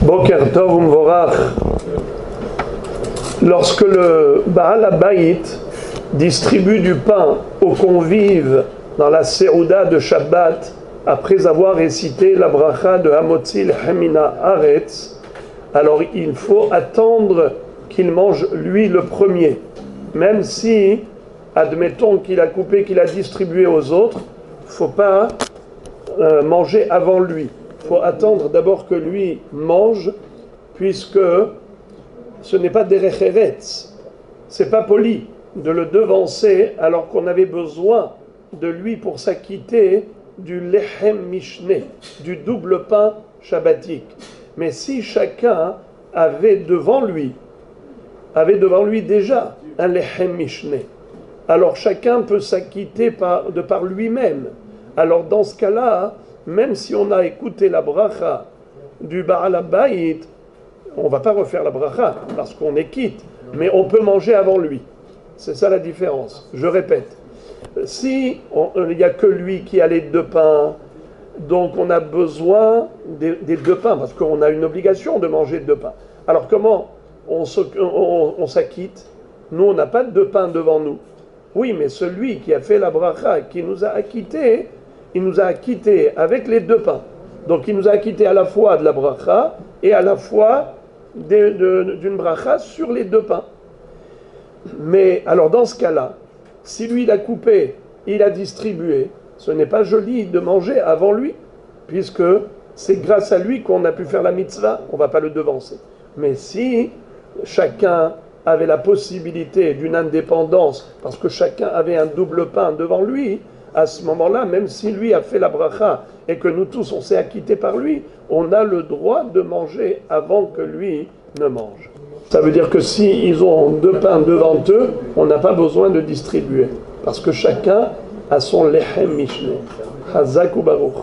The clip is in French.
Boker Tov Umvorach. Lorsque le Baal Habayit distribue du pain aux convives dans la Séouda de Shabbat, après avoir récité la bracha de Hamotzil Hemina Aretz, alors il faut attendre qu'il mange lui le premier. Même si, admettons qu'il a coupé, qu'il a distribué aux autres, il ne faut pas manger avant lui. Il faut attendre d'abord que lui mange, puisque ce n'est pas derech eretz, c'est pas poli de le devancer alors qu'on avait besoin de lui pour s'acquitter du lechem mishné, du double pain shabbatique. Mais si chacun avait devant lui déjà un lechem mishné, alors chacun peut s'acquitter de par lui-même. Alors dans ce cas-là, même si on a écouté la bracha du Baal Habayit, on ne va pas refaire la bracha parce qu'on est quitte, mais on peut manger avant lui. C'est ça la différence. Je répète. Si il n'y a que lui qui a les deux pains, donc on a besoin des deux pains, parce qu'on a une obligation de manger deux pains. Alors comment on s'acquitte? Nous, on n'a pas de deux pains devant nous. Oui, mais celui qui a fait la bracha, qui nous a acquittés, il nous a acquittés avec les deux pains. Donc il nous a acquittés à la fois de la bracha et à la fois d'une bracha sur les deux pains. Mais alors dans ce cas-là, si lui il a coupé, il a distribué, ce n'est pas joli de manger avant lui, puisque c'est grâce à lui qu'on a pu faire la mitzvah, on ne va pas le devancer. Mais si chacun avait la possibilité d'une indépendance, parce que chacun avait un double pain devant lui, à ce moment-là, même si lui a fait la bracha et que nous tous on s'est acquittés par lui, on a le droit de manger avant que lui ne mange. Ça veut dire que si ils ont deux pains devant eux, on n'a pas besoin de distribuer, parce que chacun a son lechem mishné. Chazak ou baruch.